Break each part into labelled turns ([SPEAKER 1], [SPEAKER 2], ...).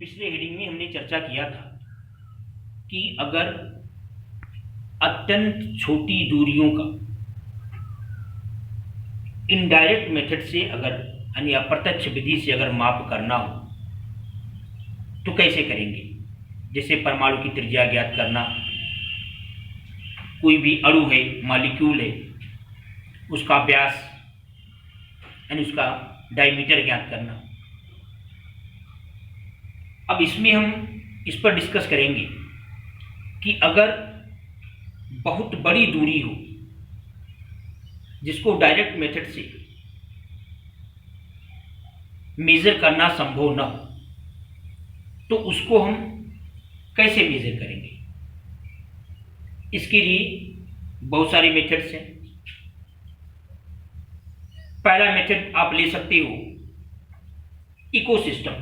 [SPEAKER 1] पिछले हेडिंग में हमने चर्चा किया था कि अगर अत्यंत छोटी दूरियों का इनडायरेक्ट मेथड से अगर यानी अप्रत्यक्ष विधि से अगर माप करना हो तो कैसे करेंगे। जैसे परमाणु की त्रिज्या ज्ञात करना, कोई भी अणु है, मॉलिक्यूल है, उसका व्यास यानी उसका डायमीटर ज्ञात करना। अब इसमें हम इस पर डिस्कस करेंगे कि अगर बहुत बड़ी दूरी हो जिसको डायरेक्ट मेथड से मेजर करना संभव न हो तो उसको हम कैसे मेजर करेंगे। इसके लिए बहुत सारे मेथड्स हैं। पहला मेथड आप ले सकते हो इकोसिस्टम,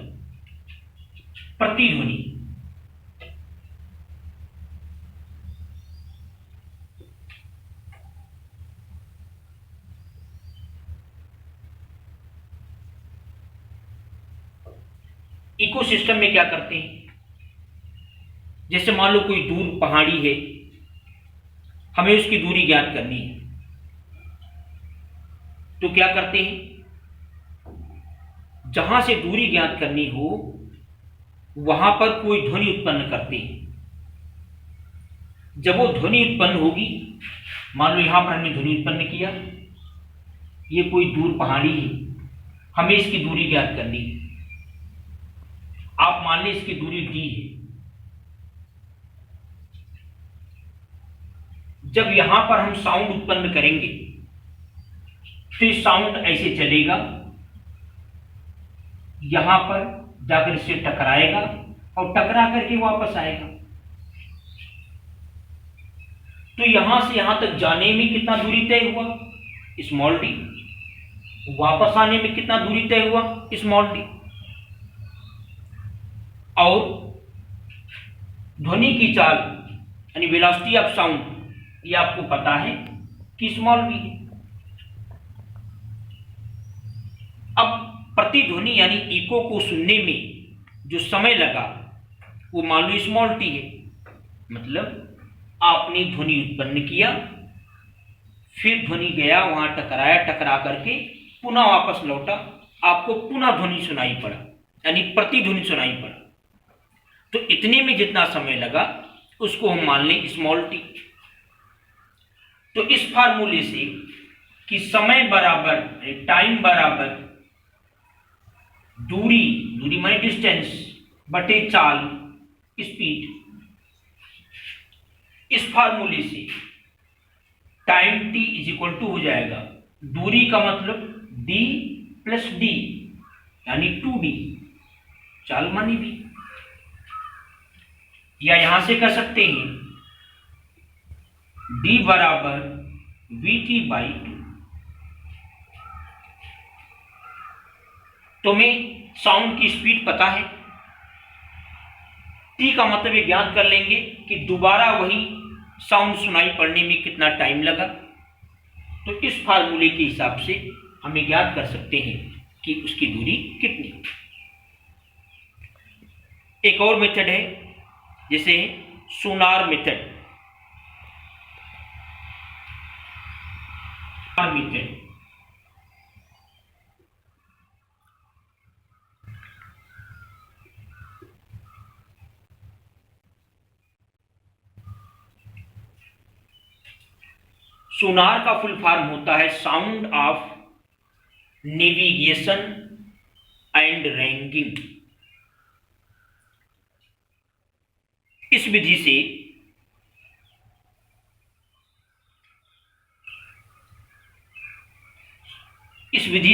[SPEAKER 1] प्रतिध्वनि। इकोसिस्टम में क्या करते हैं, जैसे मान लो कोई दूर पहाड़ी है, हमें उसकी दूरी ज्ञात करनी है, तो क्या करते हैं, जहां से दूरी ज्ञात करनी हो वहां पर कोई ध्वनि उत्पन्न करते हैं। जब वो ध्वनि उत्पन्न होगी, मान लो यहां पर हमने ध्वनि उत्पन्न किया, ये कोई दूर पहाड़ी है, हमें इसकी दूरी ज्ञात करनी है। आप मान लें इसकी दूरी d है। जब यहां पर हम साउंड उत्पन्न करेंगे तो ये साउंड ऐसे चलेगा, यहां पर जाकर इससे टकराएगा और टकरा करके वापस आएगा। तो यहां से यहां तक जाने में कितना दूरी तय हुआ, स्मॉल डी। वापस आने में कितना दूरी तय हुआ, स्मॉल डी। और ध्वनि की चाल यानी वेलोसिटी ऑफ साउंड, ये आपको पता है कि स्मॉल वी है। अब प्रतिध्वनि यानी इको को सुनने में जो समय लगा वो मान लो स्मॉल टी है। मतलब आपने ध्वनि उत्पन्न किया, फिर ध्वनि गया वहां टकराया, टकरा करके पुनः वापस लौटा, आपको पुनः ध्वनि सुनाई पड़ा यानी प्रतिध्वनि सुनाई पड़ा। तो इतने में जितना समय लगा उसको हम मान लें स्मॉल टी। तो इस फार्मूले से कि समय बराबर टाइम बराबर दूरी माने डिस्टेंस बटे चाल स्पीड, इस फार्मूले से time t is equal to हो जाएगा, दूरी का मतलब d प्लस डी यानी 2d, चाल मानी भी। या यहां से कह सकते हैं d बराबर vt बाई 2। तुम्हें साउंड की स्पीड पता है, t का मतलब ये ज्ञात कर लेंगे कि दोबारा वही साउंड सुनाई पड़ने में कितना टाइम लगा। तो इस फार्मूले के हिसाब से हमें ज्ञात कर सकते हैं कि उसकी दूरी कितनी। एक और मेथड है जैसे सोनार मेथड। सोनार का फुल फॉर्म होता है sound of navigation and ranking. इस विधि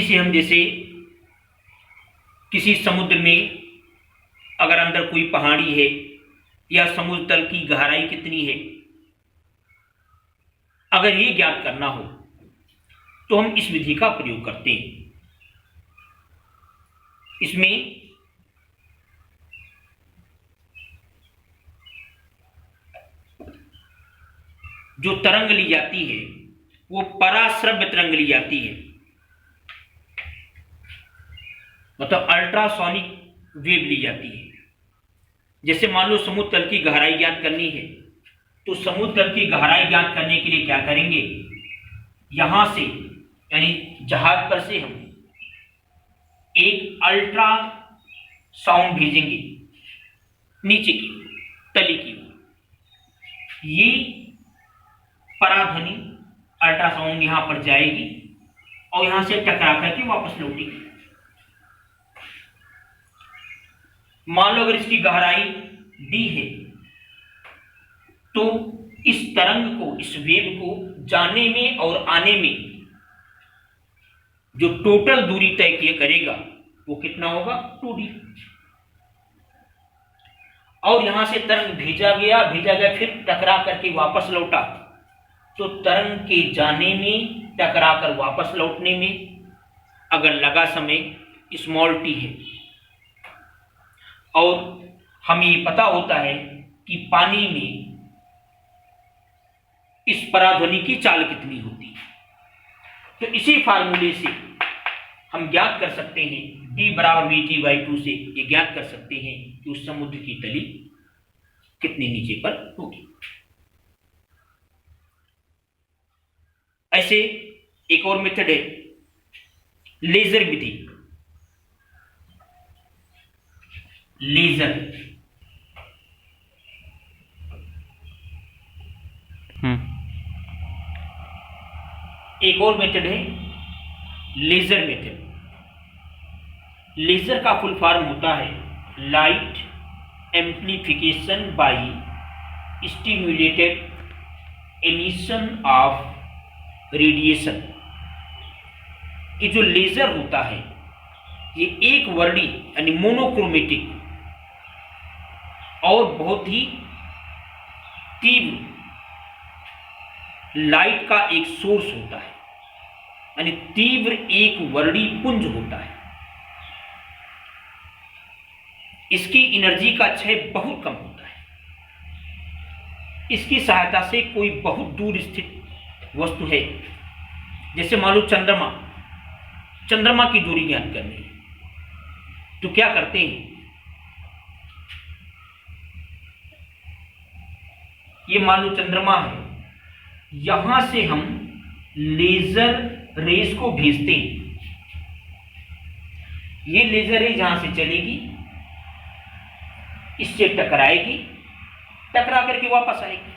[SPEAKER 1] से हम जैसे किसी समुद्र में अगर अंदर कोई पहाड़ी है या समुद्र तल की गहराई कितनी है, अगर ये ज्ञात करना हो तो हम इस विधि का प्रयोग करते हैं। इसमें जो तरंग ली जाती है वो पराश्रव्य तरंग ली जाती है, मतलब अल्ट्रासोनिक वेव ली जाती है। जैसे मान लो समुद्र तल की गहराई ज्ञात करनी है, तो समुद्र तल की गहराई ज्ञात करने के लिए क्या करेंगे, यहां से यानी जहाज पर से हम एक अल्ट्रा साउंड भेजेंगे नीचे की तली की ओर। ये पराध्वनि अल्ट्रासाउंड यहां पर जाएगी और यहां से टकरा करके वापस लौटेगी। मान लो अगर इसकी गहराई d है, तो इस तरंग को, इस वेव को जाने में और आने में जो टोटल दूरी तय किया करेगा वो कितना होगा, 2d। और यहां से तरंग भेजा गया फिर टकरा करके वापस लौटा, तो तरंग के जाने में, टकरा कर वापस लौटने में अगर लगा समय स्मॉल t है, और हमें ये पता होता है कि पानी में इस पराध्वनि की चाल कितनी होती है, तो इसी फार्मूले से हम ज्ञात कर सकते हैं, d बराबर vt/2 से ये ज्ञात कर सकते हैं कि उस समुद्र की तली कितने नीचे पर होगी। ऐसे एक और मेथड है लेजर विधि। लेजर एक और मेथड है लेजर मेथड। लेजर का फुल फॉर्म होता है light amplification by stimulated emission of radiation. ये जो लेजर होता है ये एक वर्णी यानी मोनोक्रोमेटिक और बहुत ही तीव्र लाइट का एक सोर्स होता है, यानी तीव्र एक वर्णी पुंज होता है। इसकी एनर्जी का क्षय बहुत कम होता है। इसकी सहायता से कोई बहुत दूर स्थित वस्तु है, जैसे मान लो चंद्रमा की दूरी ज्ञात करनी है, तो क्या करते हैं, ये मान लो चंद्रमा है, यहां से हम लेजर रेस को भेजते हैं। ये लेजर रेस जहां से चलेगी, इससे टकराएगी, टकरा करके वापस आएगी।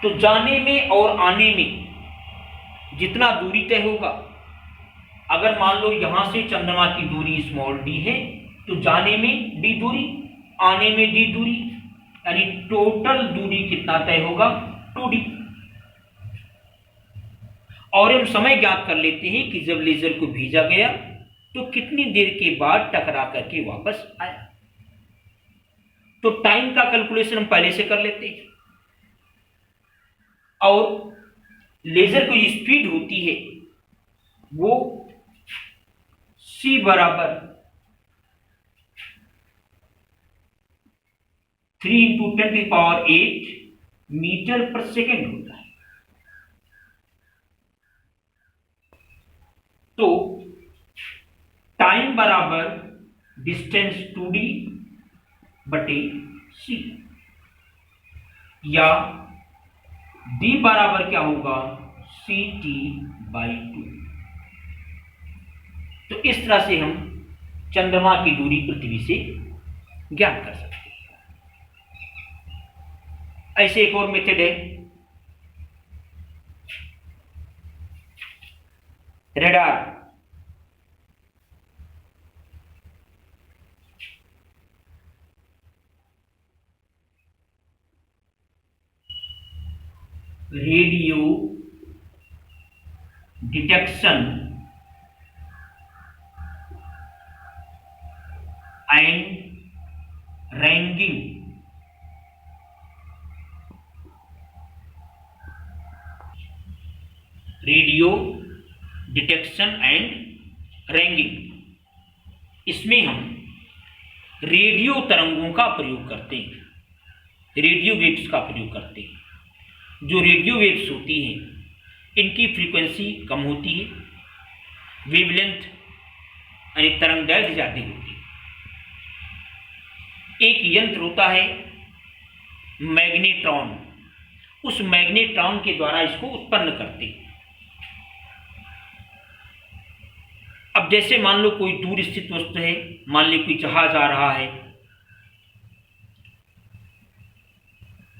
[SPEAKER 1] तो जाने में और आने में जितना दूरी तय होगा, अगर मान लो यहां से चंद्रमा की दूरी स्मॉल d है, तो जाने में d दूरी, आने में d दूरी, यानी टोटल दूरी कितना तय होगा, 2d। और हम समय ज्ञात कर लेते हैं कि जब लेजर को भेजा गया तो कितनी देर के बाद टकरा करके वापस आया। तो टाइम का कैलकुलेशन हम पहले से कर लेते हैं, और लेजर की स्पीड होती है वो c बराबर 3 × 10⁸ मीटर पर सेकेंड होता है। तो टाइम बराबर डिस्टेंस 2d बटे c, या d बराबर क्या होगा, ct/2। तो इस तरह से हम चंद्रमा की दूरी पृथ्वी से ज्ञात कर सकते हैं। ऐसे एक और मेथड है radar. Radio detection and ragging. Radio detection and ragging, इसमें हम रेडियो तरंगों का प्रयोग करते हैं, रेडियो वेव्स का प्रयोग करते हैं। जो रेडियो वेव्स होती हैं इनकी फ्रीक्वेंसी कम होती है, वेवलेंथ यानी तरंग दैर्घ्य ज़्यादा होती है। एक यंत्र होता है मैग्नेट्रॉन, उस मैग्नेट्रॉन के द्वारा इसको उत्पन्न करते हैं। अब जैसे मान लो कोई दूर स्थित वस्तु है, मान लो कोई जहाज आ रहा है,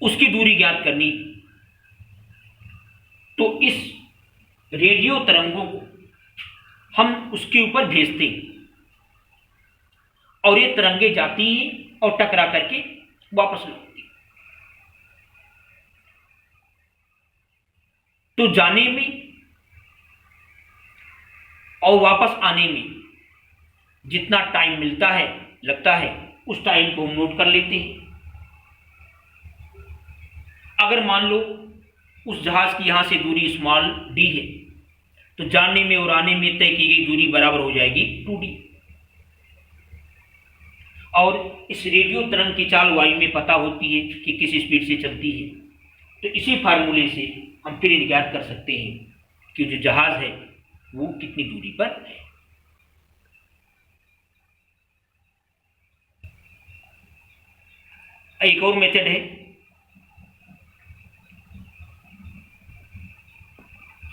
[SPEAKER 1] उसकी दूरी ज्ञात करनी, तो इस रेडियो तरंगों को हम उसके ऊपर भेजते हैं और ये तरंगे जाती हैं और टकरा करके वापस लौटती हैं। तो जाने में और वापस आने में जितना टाइम मिलता है, लगता है, उस टाइम को हम नोट कर लेते हैं। अगर मान लो उस जहाज की यहां से दूरी स्मॉल डी है, तो जाने में और आने में तय की गई दूरी बराबर हो जाएगी 2d। और इस रेडियो तरंग की चाल वायु में पता होती है कि किस स्पीड से चलती है, तो इसी फार्मूले से हम फिर ज्ञात कर सकते हैं कि जो जहाज है वो कितनी दूरी पर है। एक और मेथड है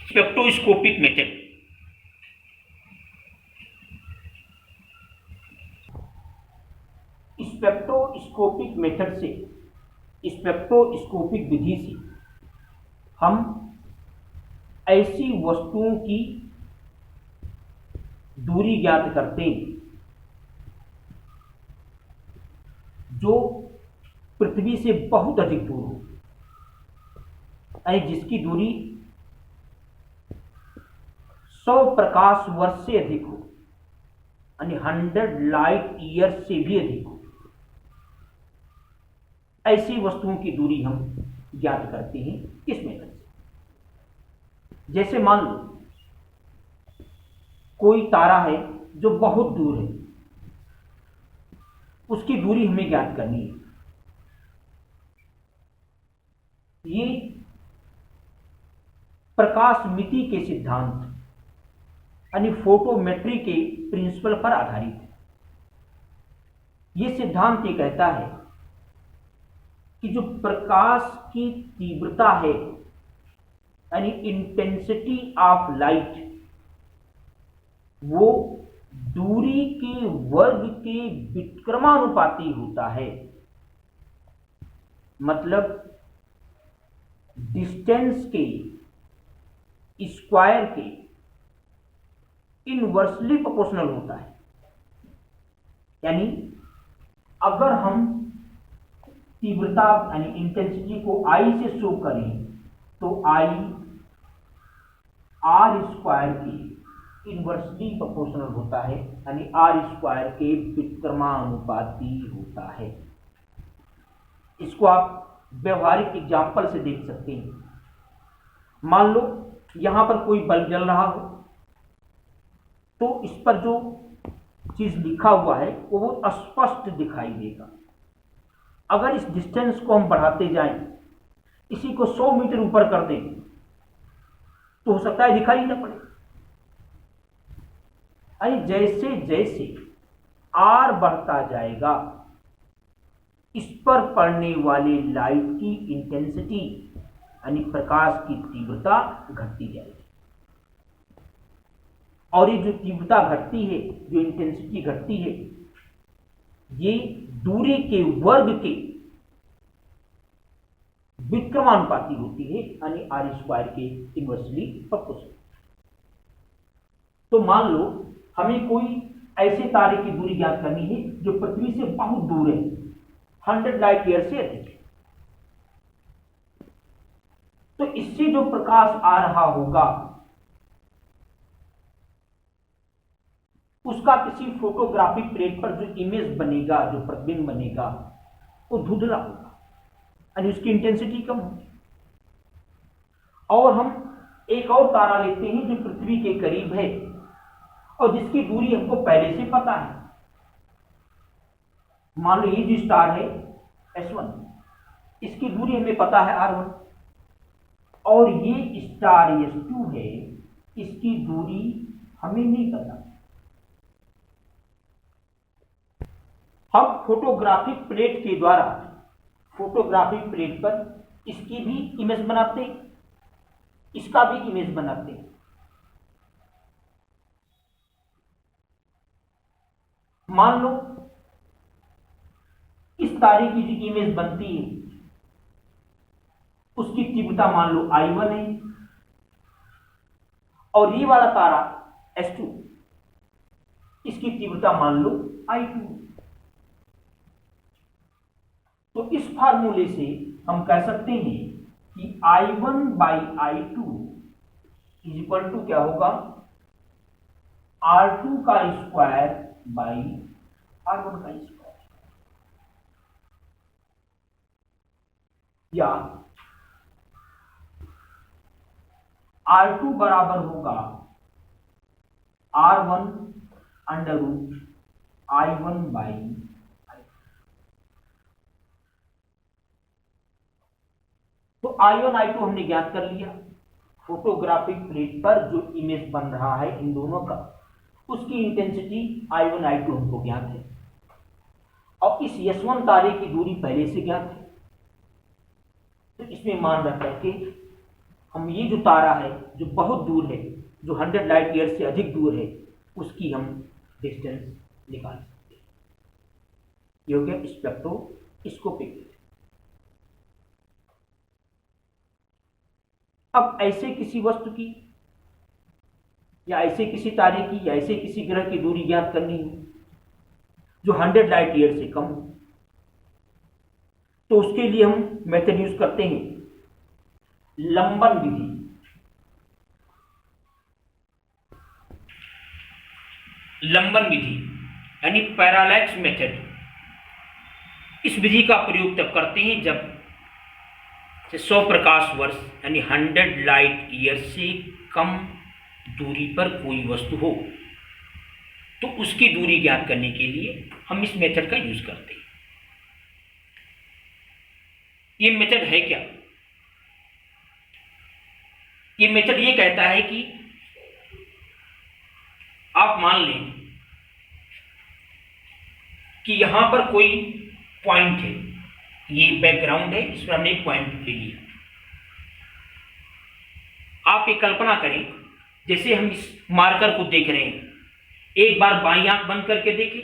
[SPEAKER 1] स्पेक्ट्रोस्कोपिक मेथड। स्पेक्ट्रोस्कोपिक मेथड से, स्पेक्ट्रोस्कोपिक विधि से हम ऐसी वस्तुओं की दूरी ज्ञात करते हैं जो पृथ्वी से बहुत अधिक दूर हो, यानी जिसकी दूरी 100 प्रकाश वर्ष से अधिक हो, यानी 100 लाइट ईयर से भी अधिक हो। ऐसी वस्तुओं की दूरी हम ज्ञात करते हैं किस मेथड से? जैसे मान लो कोई तारा है जो बहुत दूर है, उसकी दूरी हमें ज्ञात करनी है। ये प्रकाश मिति के सिद्धांत यानी फोटोमेट्री के प्रिंसिपल पर आधारित है। यह सिद्धांत ये कहता है कि जो प्रकाश की तीव्रता है यानी इंटेंसिटी ऑफ लाइट, वो दूरी के वर्ग के विक्रमानुपाती होता है। मतलब डिस्टेंस के स्क्वायर के इनवर्सली प्रोपोर्शनल होता है। यानी अगर हम तीव्रता यानी इंटेंसिटी को आई से शो करें तो आई आर स्क्वायर के इनवर्सली प्रोपोर्शनल होता है, यानी आर स्क्वायर के विक्रमानुपाती होता है। इसको आप व्यवहारिक एग्जाम्पल से देख सकते हैं। मान लो यहां पर कोई बल्ब जल रहा हो, तो इस पर जो चीज लिखा हुआ है वो स्पष्ट दिखाई देगा। अगर इस डिस्टेंस को हम बढ़ाते जाएं, इसी को 100 मीटर ऊपर कर दें, तो हो सकता है दिखाई ना पड़े। यानी जैसे जैसे आर बढ़ता जाएगा, इस पर पड़ने वाले लाइट की इंटेंसिटी यानी प्रकाश की तीव्रता घटती जाएगी। और ये जो तीव्रता घटती है, जो इंटेंसिटी घटती है, ये दूरी के वर्ग के विक्रमानुपाती होती है, यानी आर स्क्वायर के इनवर्सली प्रोपोर्शनल। तो मान लो हमें कोई ऐसे तारे की दूरी ज्ञात करनी है जो पृथ्वी से बहुत दूर है, 100 लाइट ईयर से अधिक है। तो इससे जो प्रकाश आ रहा होगा उसका किसी फोटोग्राफिक प्लेट पर जो इमेज बनेगा, जो प्रतिबिंब बनेगा, वो धुंधला होगा, यानी उसकी इंटेंसिटी कम होगी। और हम एक और तारा लेते हैं जो पृथ्वी के करीब है और जिसकी दूरी हमको पहले से पता है। मान लो ये जो स्टार है S1, इसकी दूरी हमें पता है R1, और ये स्टार S2 है, इसकी दूरी हमें नहीं पता। हम फोटोग्राफिक प्लेट के द्वारा फोटोग्राफिक प्लेट पर इसकी भी इमेज बनाते हैं, इसका भी इमेज बनाते हैं। मान लो इस तारे की जो इमेज बनती है उसकी तीव्रता मान लो I1 है, और ये वाला तारा S2 इसकी तीव्रता मान लो I2। तो इस फार्मूले से हम कह सकते हैं कि I1/I2 इज इक्वल टू क्या होगा, R2 का स्क्वायर बाई R1 का स्क्वायर, या R2 बराबर होगा R1 अंडर रूट I1/I2। तो I1 I2 हमने ज्ञात कर लिया। फोटोग्राफिक प्लेट पर जो इमेज बन रहा है इन दोनों का, उसकी इंटेंसिटी I1 I2 हमको ज्ञात है, और इस S1 तारे की दूरी पहले से ज्ञात है। तो इसमें मान रख करके हम ये जो तारा है जो बहुत दूर है, जो 100 लाइट ईयर से अधिक दूर है, उसकी हम डिस्टेंस निकाल सकते हैं। ये हो गया स्पेक्ट्रोस्कोपिक। अब ऐसे किसी वस्तु की या ऐसे किसी तारे की या ऐसे किसी ग्रह की दूरी ज्ञात करनी हो जो 100 लाइट ईयर से कम हो, तो उसके लिए हम मेथड यूज करते हैं लंबन विधि। लंबन विधि यानी पैरालैक्स मेथड। इस विधि का प्रयोग तब करते हैं जब 100 प्रकाश वर्ष यानी 100 लाइट ईयर से कम दूरी पर कोई वस्तु हो, तो उसकी दूरी ज्ञात करने के लिए हम इस मेथड का यूज करते हैं। ये मेथड है क्या? ये मेथड ये कहता है कि आप मान लें कि यहां पर कोई पॉइंट है, ये बैकग्राउंड है, इस पर हमने एक पॉइंट ले लिया। आप ये कल्पना करें जैसे हम इस मार्कर को देख रहे हैं, एक बार बाईं आंख बंद करके देखें,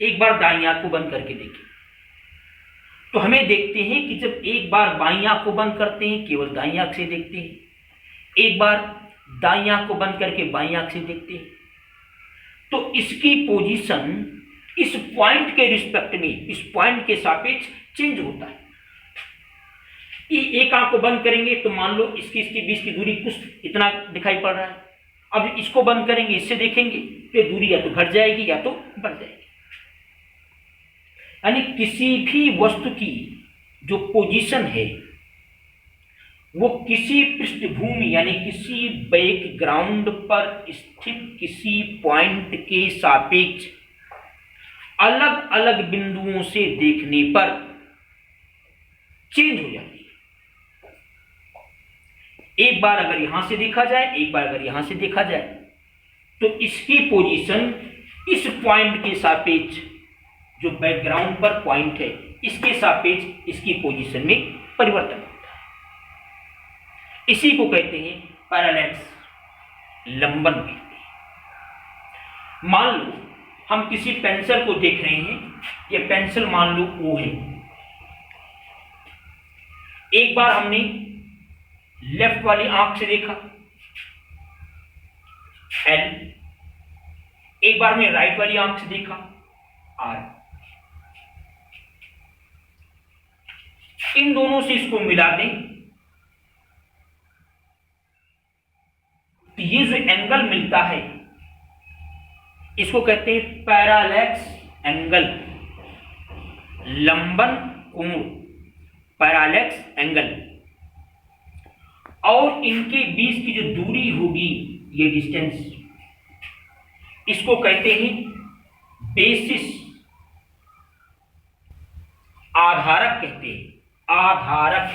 [SPEAKER 1] एक बार दाईं आंख को बंद करके देखें, तो हमें देखते हैं कि जब एक बार बाईं आंख को बंद करते हैं केवल दाईं आंख से देखते हैं, एक बार दाईं आंख को बंद करके बाईं आंख से देखते हैं, तो इसकी पोजीशन इस पॉइंट के रिस्पेक्ट में, इस पॉइंट के सापेक्ष चेंज होता है। ये एक आंख को बंद करेंगे तो मान लो इसके बीच की दूरी कुछ इतना दिखाई पड़ रहा है, अब इसको बंद करेंगे, इससे देखेंगे तो दूरी या तो घट जाएगी या तो बढ़ जाएगी। यानी किसी भी वस्तु की जो पोजीशन है वो किसी पृष्ठभूमि यानी किसी बैकग्राउंड पर स्थित किसी पॉइंट के सापेक्ष अलग अलग बिंदुओं से देखने पर चेंज हो जाती है। एक बार अगर यहां से देखा जाए, एक बार अगर यहां से देखा जाए, तो इसकी पोजीशन इस पॉइंट के सापेक्ष, जो बैकग्राउंड पर पॉइंट है, इसके सापेक्ष इसकी पोजीशन में परिवर्तन होता है। इसी को कहते हैं पैरालैक्स, लंबन कहते हैं। मान लो हम किसी पेंसिल को देख रहे हैं, ये पेंसिल मान लो O है। एक बार हमने लेफ्ट वाली आंख से देखा L, एक बार हमने राइट वाली आंख से देखा R। इन दोनों से इसको मिला दें तो ये जो एंगल मिलता है इसको कहते हैं पैरालैक्स एंगल, लंबन कोण, पैरालैक्स एंगल। और इनके बीच की जो दूरी होगी, ये डिस्टेंस, इसको कहते हैं बेसिस, आधारक कहते हैं, आधारक।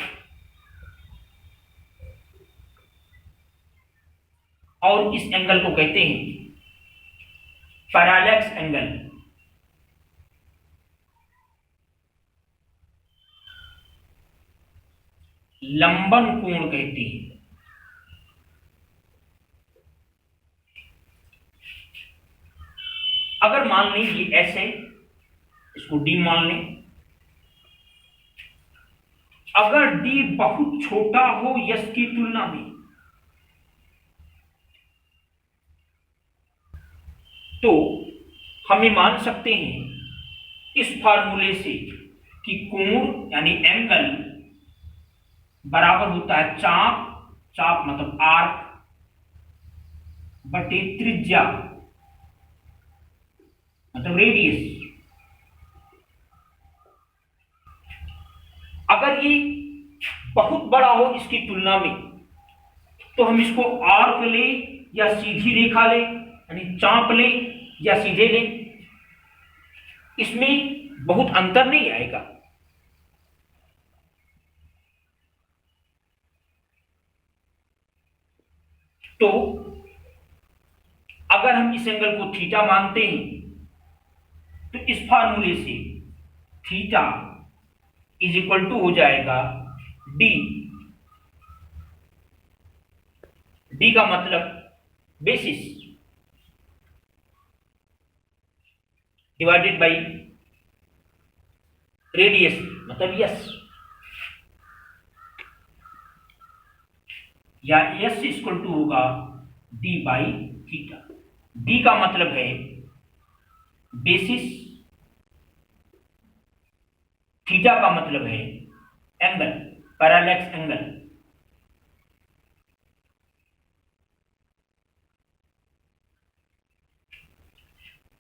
[SPEAKER 1] और इस एंगल को कहते हैं पैरालैक्स एंगल। लंबन कोण कहते हैं। अगर मान लें ये एस है, इसको डी मान लें। अगर डी बहुत छोटा हो यस की तुलना में, तो हम ये मान सकते हैं इस फार्मूले से कि कोण यानी एंगल बराबर होता है चाप, चाप मतलब आर्क बटे त्रिज्या मतलब रेडियस। अगर ये बहुत बड़ा हो इसकी तुलना में, तो हम इसको आर्क ले या सीधी रेखा ले यानी चाप ले या सीधे ले, इसमें बहुत अंतर नहीं आएगा। तो अगर हम इस एंगल को थीटा मानते हैं, तो इस फार्मूले से थीटा इज इक्वल टू हो जाएगा डी, डी का मतलब बेसिस डिवाइडेड बाई रेडियस मतलब यस, या यस इक्वल टू होगा डी बाई थीटा। डी का मतलब है बेसिस, थीटा का मतलब है एंगल, पैरालैक्स एंगल।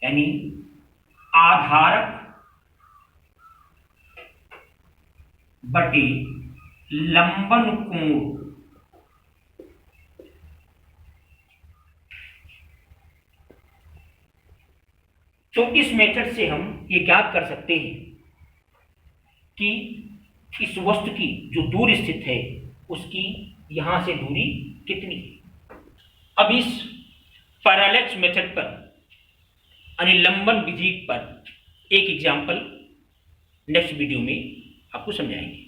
[SPEAKER 1] यानी आधारक बटे लंबन कोण। तो इस मेथड से हम ये ज्ञात कर सकते हैं कि इस वस्तु की जो दूर स्थित है उसकी यहां से दूरी कितनी है। अब इस पैरालैक्स मेथड पर यानी लंबन विधि पर एक एग्जाम्पल नेक्स्ट वीडियो में आपको समझाएंगे।